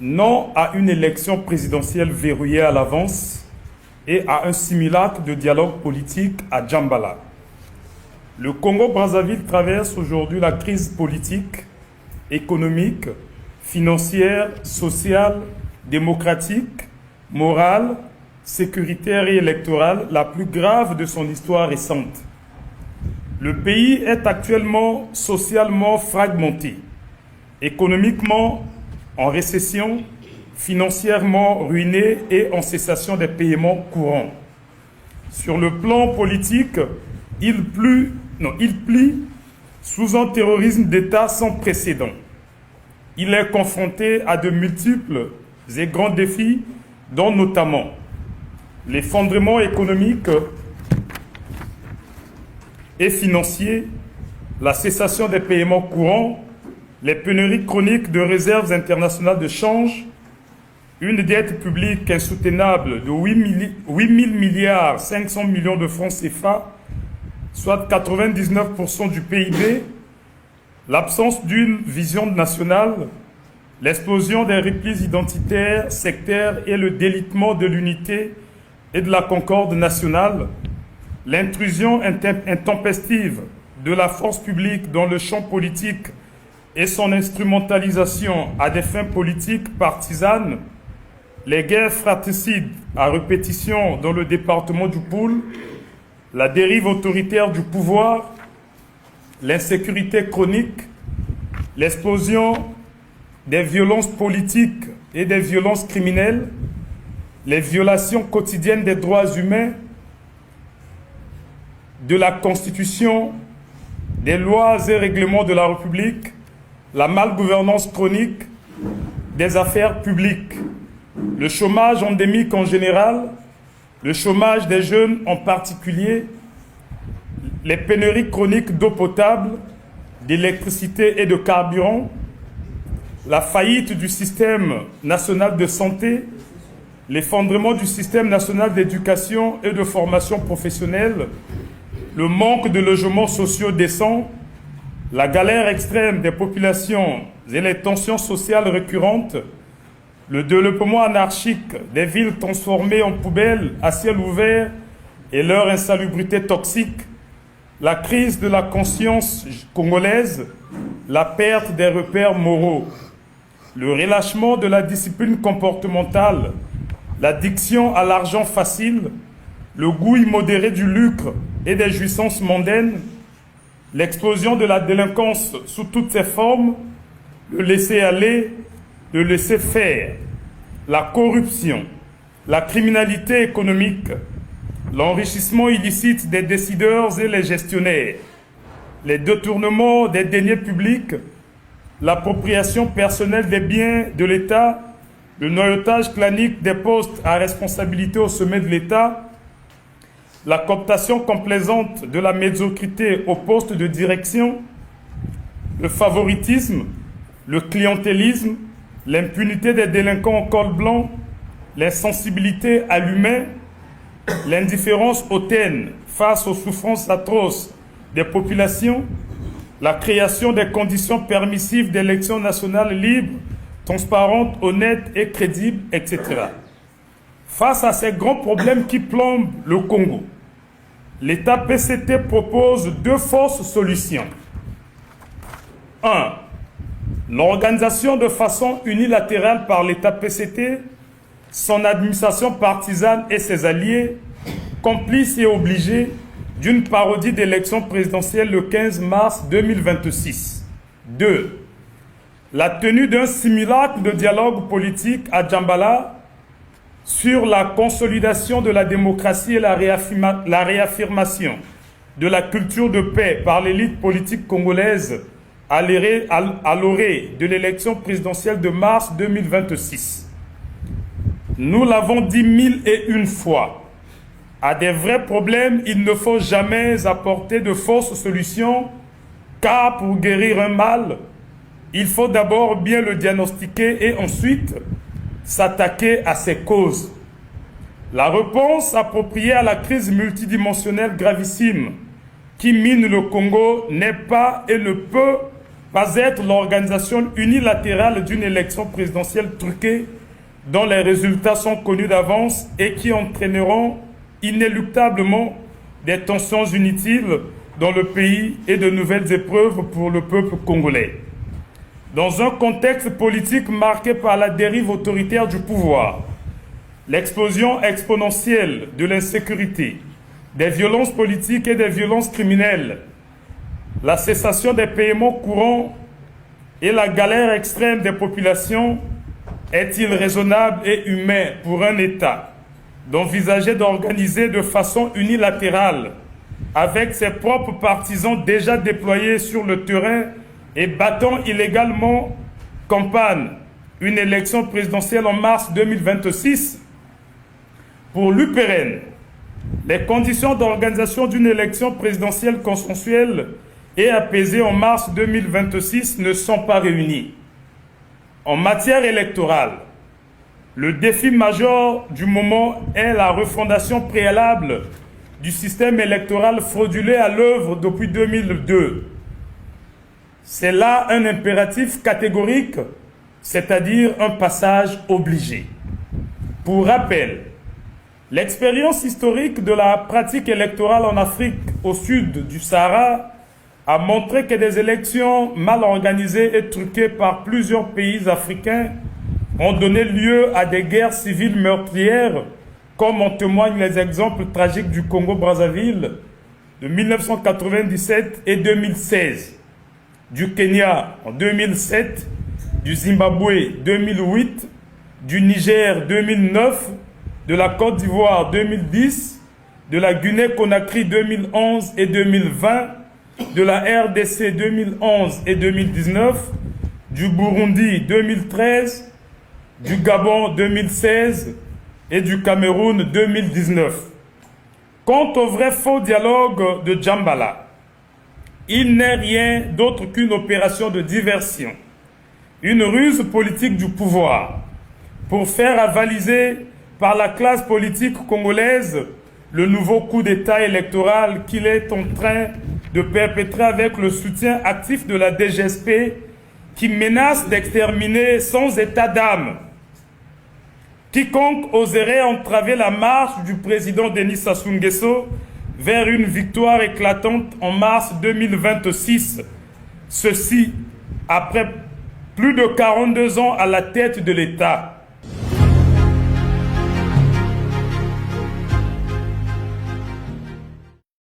Non à une élection présidentielle verrouillée à l'avance et à un simulacre de dialogue politique à Djambala. Le Congo-Brazzaville traverse aujourd'hui la crise politique, économique, financière, sociale, démocratique, morale, sécuritaire et électorale la plus grave de son histoire récente. Le pays est actuellement socialement fragmenté, économiquement en récession, financièrement ruiné et en cessation des paiements courants. Sur le plan politique, il plie sous un terrorisme d'État sans précédent. Il est confronté à de multiples et grands défis, dont notamment l'effondrement économique et financier, la cessation des paiements courants, les pénuries chroniques de réserves internationales de change, une dette publique insoutenable de 8 000 milliards 500 millions de francs CFA, soit 99% du PIB, l'absence d'une vision nationale, l'explosion des replis identitaires, sectaires et le délitement de l'unité et de la concorde nationale, l'intrusion intempestive de la force publique dans le champ politique et son instrumentalisation à des fins politiques partisanes, les guerres fratricides à répétition dans le département du Poul, la dérive autoritaire du pouvoir, l'insécurité chronique, l'explosion des violences politiques et des violences criminelles, les violations quotidiennes des droits humains, de la Constitution, des lois et règlements de la République, la malgouvernance chronique des affaires publiques, le chômage endémique en général, le chômage des jeunes en particulier, les pénuries chroniques d'eau potable, d'électricité et de carburant, la faillite du système national de santé, l'effondrement du système national d'éducation et de formation professionnelle, le manque de logements sociaux décents, la galère extrême des populations et les tensions sociales récurrentes, le développement anarchique des villes transformées en poubelles à ciel ouvert et leur insalubrité toxique, la crise de la conscience congolaise, la perte des repères moraux, le relâchement de la discipline comportementale, l'addiction à l'argent facile, le goût immodéré du lucre et des jouissances mondaines, l'explosion de la délinquance sous toutes ses formes, le laisser-aller, le laisser-faire, la corruption, la criminalité économique, l'enrichissement illicite des décideurs et les gestionnaires, les détournements des deniers publics, l'appropriation personnelle des biens de l'État, le noyautage clanique des postes à responsabilité au sommet de l'État, la cooptation complaisante de la médiocrité au poste de direction, le favoritisme, le clientélisme, l'impunité des délinquants en col blanc, l'insensibilité à l'humain, l'indifférence hautaine face aux souffrances atroces des populations, la création des conditions permissives d'élections nationales libres, transparentes, honnêtes et crédibles, etc. Face à ces grands problèmes qui plombent le Congo, l'État PCT propose deux fortes solutions. 1. L'organisation de façon unilatérale par l'État PCT, son administration partisane et ses alliés, complices et obligés d'une parodie d'élection présidentielle le 15 mars 2026. 2. La tenue d'un simulacre de dialogue politique à Djambala sur la consolidation de la démocratie et la réaffirmation de la culture de paix par l'élite politique congolaise à l'orée de l'élection présidentielle de mars 2026. Nous l'avons dit 1001 fois. À des vrais problèmes, il ne faut jamais apporter de fausses solutions, car pour guérir un mal, il faut d'abord bien le diagnostiquer et ensuite s'attaquer à ses causes. La réponse appropriée à la crise multidimensionnelle gravissime qui mine le Congo n'est pas et ne peut pas être l'organisation unilatérale d'une élection présidentielle truquée dont les résultats sont connus d'avance et qui entraîneront inéluctablement des tensions inutiles dans le pays et de nouvelles épreuves pour le peuple congolais. Dans un contexte politique marqué par la dérive autoritaire du pouvoir, l'explosion exponentielle de l'insécurité, des violences politiques et des violences criminelles, la cessation des paiements courants et la galère extrême des populations, est-il raisonnable et humain pour un État d'envisager d'organiser de façon unilatérale, avec ses propres partisans déjà déployés sur le terrain et battant illégalement campagne, une élection présidentielle en mars 2026? Pour l'UPRN, les conditions d'organisation d'une élection présidentielle consensuelle et apaisée en mars 2026 ne sont pas réunies. En matière électorale, le défi majeur du moment est la refondation préalable du système électoral fraudulé à l'œuvre depuis 2002. C'est là un impératif catégorique, c'est-à-dire un passage obligé. Pour rappel, l'expérience historique de la pratique électorale en Afrique au sud du Sahara a montré que des élections mal organisées et truquées par plusieurs pays africains ont donné lieu à des guerres civiles meurtrières, comme en témoignent les exemples tragiques du Congo-Brazzaville de 1997 et 2016, du Kenya en 2007, du Zimbabwe 2008, du Niger 2009, de la Côte d'Ivoire 2010, de la Guinée-Conakry 2011 et 2020, de la RDC 2011 et 2019, du Burundi 2013, du Gabon 2016 et du Cameroun 2019. Quant au vrai faux dialogue de Djambala, il n'est rien d'autre qu'une opération de diversion, une ruse politique du pouvoir pour faire avaliser par la classe politique congolaise le nouveau coup d'État électoral qu'il est en train de perpétrer avec le soutien actif de la DGSP qui menace d'exterminer sans état d'âme quiconque oserait entraver la marche du président Denis Sassou Nguesso vers une victoire éclatante en mars 2026. Ceci après plus de 42 ans à la tête de l'État.